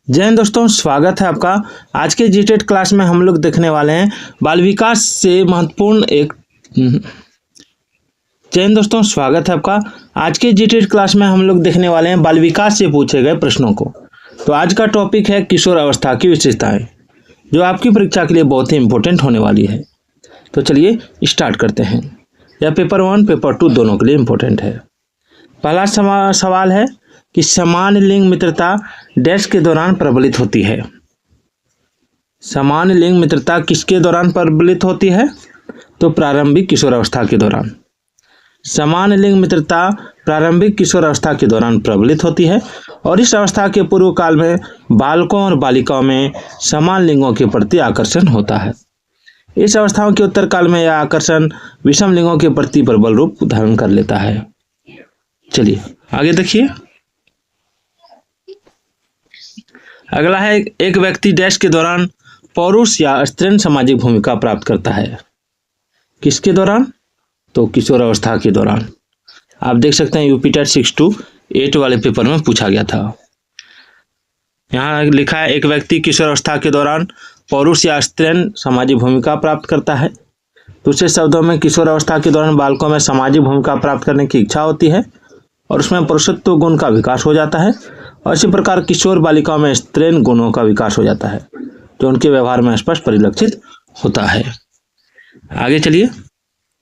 जय हिंद दोस्तों, स्वागत है आपका। आज के जीटेट क्लास में हम लोग देखने वाले हैं बाल विकास से महत्वपूर्ण एक जय हिंद दोस्तों, स्वागत है आपका। आज के जीटेट क्लास में हम लोग देखने वाले हैं बाल विकास से पूछे गए प्रश्नों को। तो आज का टॉपिक है किशोर अवस्था की विशेषताएं, जो आपकी परीक्षा के लिए बहुत ही इंपॉर्टेंट होने वाली है। तो चलिए स्टार्ट करते हैं। यह पेपर 1 पेपर 2 दोनों के लिए इम्पोर्टेंट है। पहला सवाल है कि समान लिंग मित्रता डैश के दौरान प्रबलित होती है। समान लिंग मित्रता किसके दौरान प्रबलित होती है? तो प्रारंभिक किशोर अवस्था के दौरान। समान लिंग मित्रता प्रारंभिक किशोर अवस्था के दौरान प्रबलित होती है और इस अवस्था के पूर्व काल में बालकों और बालिकाओं में समान लिंगों के प्रति आकर्षण होता है। इस अवस्थाओं के उत्तर काल में यह आकर्षण विषम लिंगों के प्रति प्रबल रूप धारण कर लेता है। चलिए आगे देखिए। अगला है एक व्यक्ति डैश के दौरान पौरुष या स्त्रीण सामाजिक भूमिका प्राप्त करता है। किसके दौरान? तो किशोर अवस्था के दौरान। आप देख सकते हैं यूपीटेट 6 to 8 वाले पेपर में पूछा गया था। यहाँ लिखा है एक व्यक्ति किशोर अवस्था के दौरान पौरुष या स्त्रीण सामाजिक भूमिका प्राप्त करता है। दूसरे शब्दों में किशोर अवस्था के दौरान बालकों में सामाजिक भूमिका प्राप्त करने की इच्छा होती है और उसमें पुरुषत्व गुण का विकास हो जाता है और इसी प्रकार किशोर बालिकाओं में स्त्रीण गुणों का विकास हो जाता है, जो उनके व्यवहार में स्पष्ट परिलक्षित होता है। आगे चलिए।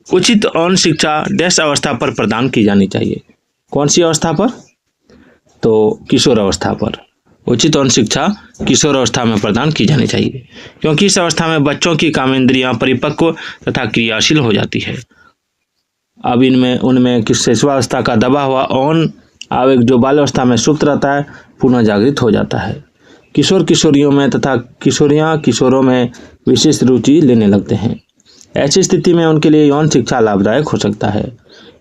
उचित यौन शिक्षा डैश अवस्था पर प्रदान की जानी चाहिए। कौन सी अवस्था पर? तो किशोर अवस्था पर। उचित यौन शिक्षा किशोर अवस्था में प्रदान की जानी चाहिए, क्योंकि इस अवस्था में बच्चों की कामेंद्रियां परिपक्व तथा क्रियाशील हो जाती है। अब उनमें किशोरावस्था का दबा हुआ यौन आवेग जो बाल अवस्था में सुप्त रहता है पुनः जागृत हो जाता है। किशोर किशोरियों में तथा किशोरियां किशोरों में विशेष रुचि लेने लगते हैं। ऐसी स्थिति में उनके लिए यौन शिक्षा लाभदायक हो सकता है।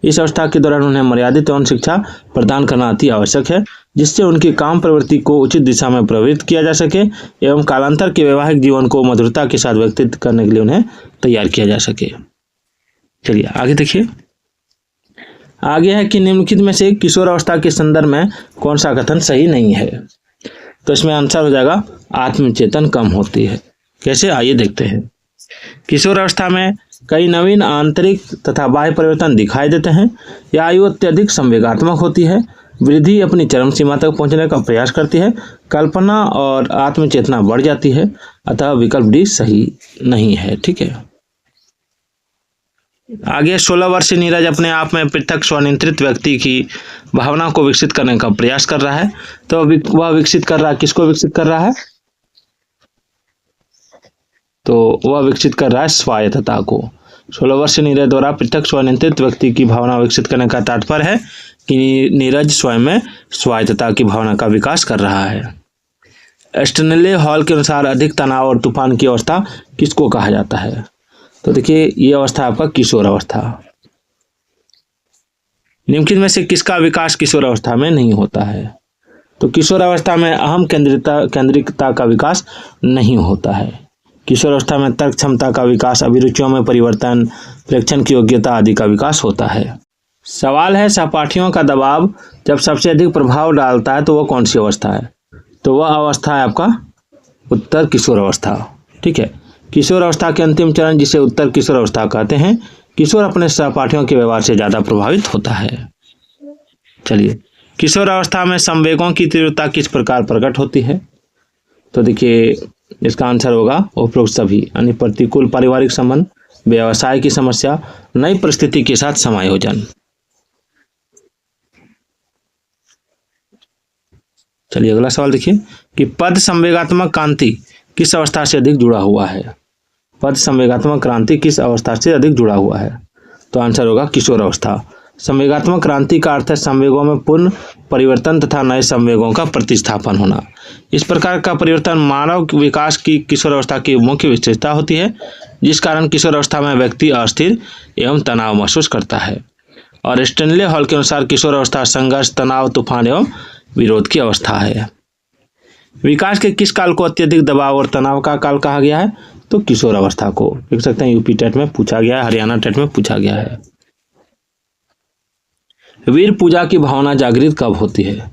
इस अवस्था के दौरान उन्हें मर्यादित यौन शिक्षा प्रदान करना अति आवश्यक है, जिससे उनकी काम प्रवृत्ति को उचित दिशा में प्रवृत्त किया जा सके एवं कालांतर के वैवाहिक जीवन को मधुरता के साथ व्यतीत करने के लिए उन्हें तैयार किया जा सके। चलिए आगे देखिए। आगे है कि निम्नलिखित में से किशोर अवस्था के संदर्भ में कौन सा कथन सही नहीं है? तो इसमें आंसर हो जाएगा आत्मचेतन कम होती है। कैसे? आइए देखते हैं। किशोर अवस्था में कई नवीन आंतरिक तथा बाह्य परिवर्तन दिखाई देते हैं। यह आयु अत्यधिक संवेगात्मक होती है। वृद्धि अपनी चरम सीमा तक पहुंचने का प्रयास करती है। कल्पना और आत्मचेतना बढ़ जाती है। अतः विकल्प डी सही नहीं है। ठीक है। आगे 16 वर्षीय नीरज अपने आप में पृथक स्वनियंत्रित व्यक्ति की भावना को विकसित करने का प्रयास कर रहा है। तो वह विकसित कर रहा है, किसको विकसित कर रहा है? तो वह विकसित कर रहा है स्वायत्तता को। 16 वर्षीय नीरज द्वारा पृथक स्वनियंत्रित व्यक्ति की भावना विकसित करने का तात्पर्य है कि नीरज स्वयं में स्वायत्तता की भावना का विकास कर रहा है। स्टैनले हॉल के अनुसार अधिक तनाव और तूफान की अवस्था किसको कहा जाता है? तो देखिए ये अवस्था आपका किशोर अवस्था। निम्नलिखित में से किसका विकास किशोर अवस्था में नहीं होता है? तो किशोर अवस्था में अहम केंद्रिकता का विकास नहीं होता है। किशोर अवस्था में तर्क क्षमता का विकास, अभिरुचियों में परिवर्तन, प्रेक्षण की योग्यता आदि का विकास होता है। सवाल है सहपाठियों का दबाव जब सबसे अधिक प्रभाव डालता है तो वह कौन सी अवस्था है? तो वह अवस्था है आपका उत्तर किशोर अवस्था। ठीक है। किशोर अवस्था के अंतिम चरण जिसे उत्तर किशोर अवस्था कहते हैं, किशोर अपने सहपाठियों के व्यवहार से ज्यादा प्रभावित होता है। चलिए, किशोर अवस्था में संवेगों की तीव्रता किस प्रकार प्रकट होती है? तो देखिए इसका आंसर होगा उपरोक्त सभी, यानी प्रतिकूल पारिवारिक संबंध, व्यवसाय की समस्या, नई परिस्थिति के साथ समायोजन। चलिए अगला सवाल देखिए कि पद संवेगात्मक क्रांति किस अवस्था से अधिक जुड़ा हुआ है? पद संवेगात्मक क्रांति किस अवस्था से अधिक जुड़ा हुआ है? तो आंसर होगा किशोर अवस्था। संवेगात्मक क्रांति का अर्थ है संवेगों में पूर्ण परिवर्तन तथा नए संवेगों का प्रतिस्थापन होना। इस प्रकार का परिवर्तन मानव विकास की किशोर अवस्था की मुख्य विशेषता होती है, जिस कारण किशोर अवस्था में व्यक्ति अस्थिर एवं तनाव महसूस करता है। और स्टैनले हॉल के अनुसार किशोर अवस्था संघर्ष, तनाव, तूफान एवं विरोध की अवस्था है। विकास के किस काल को अत्यधिक दबाव और तनाव का काल कहा गया है? तो किशोर अवस्था को। देख सकते हैं यूपी टेट में पूछा गया है, हरियाणा टेट में पूछा गया है। वीर पूजा की भावना जागृत कब होती है?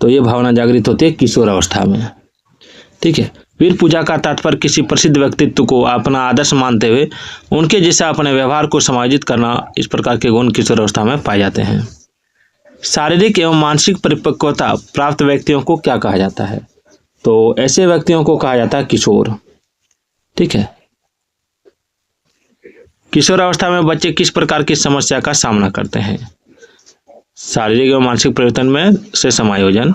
तो ये भावना जागृत होती है किशोर अवस्था में। ठीक है। वीर पूजा का तात्पर्य किसी प्रसिद्ध व्यक्तित्व को अपना आदर्श मानते हुए उनके जैसा अपने व्यवहार को समायोजित करना, इस प्रकार के गुण किशोर अवस्था में पाए जाते हैं। शारीरिक एवं मानसिक परिपक्वता प्राप्त व्यक्तियों को क्या कहा जाता है? तो ऐसे व्यक्तियों को कहा जाता है किशोर। ठीक है। किशोर अवस्था में बच्चे किस प्रकार की समस्या का सामना करते हैं? शारीरिक एवं मानसिक परिवर्तन में से समायोजन,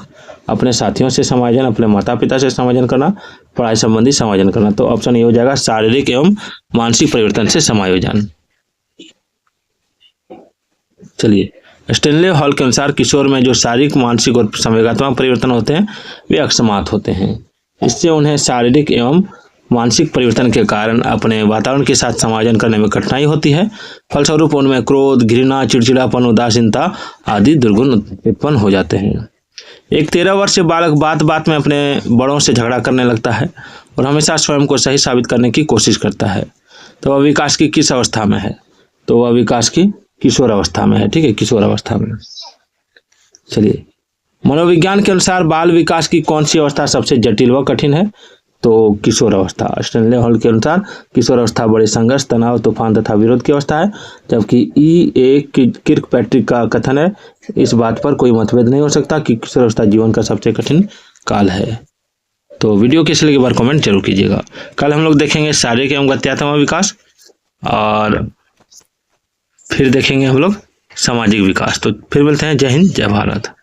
अपने साथियों से समायोजन, अपने माता पिता से समायोजन करना, पढ़ाई संबंधी समायोजन करना। तो ऑप्शन ये हो जाएगा शारीरिक एवं मानसिक परिवर्तन से समायोजन। चलिए, स्टेनले हॉल के अनुसार किशोर में जो शारीरिक, मानसिक और संवेगात्मक परिवर्तन होते हैं वे अकस्मात होते हैं। इससे उन्हें शारीरिक एवं मानसिक परिवर्तन के कारण अपने वातावरण के साथ समायोजन करने में कठिनाई होती है। फलस्वरूप उनमें क्रोध, घृणा, चिड़चिड़ापन, उदासीनता आदि दुर्गुण उत्पन्न हो जाते हैं। एक 13 वर्षीय बालक बात बात में अपने बड़ों से झगड़ा करने लगता है और हमेशा स्वयं को सही साबित करने की कोशिश करता है। तो वह विकास की किस अवस्था में है? तो वह विकास की किशोर अवस्था में है। ठीक है, किशोर अवस्था में। चलिए, मनोविज्ञान के अनुसार बाल विकास की कौन सी अवस्था सबसे जटिल व कठिन है? तो किशोर अवस्था। स्टेनले हॉल के अनुसार किशोर अवस्था बड़े संघर्ष, तनाव, तूफान तथा विरोध की अवस्था है, जबकि E.A. किर्कपैट्रिक का कथन है, इस बात पर कोई मतभेद नहीं हो सकता कि किशोर अवस्था जीवन का सबसे कठिन काल है। तो वीडियो कैसे लगी एक बार कमेंट जरूर कीजिएगा। कल हम लोग देखेंगे शारीरिक एवं गत्यात्मक विकास और फिर देखेंगे हम लोग सामाजिक विकास। तो फिर मिलते हैं। जय हिंद, जय भारत।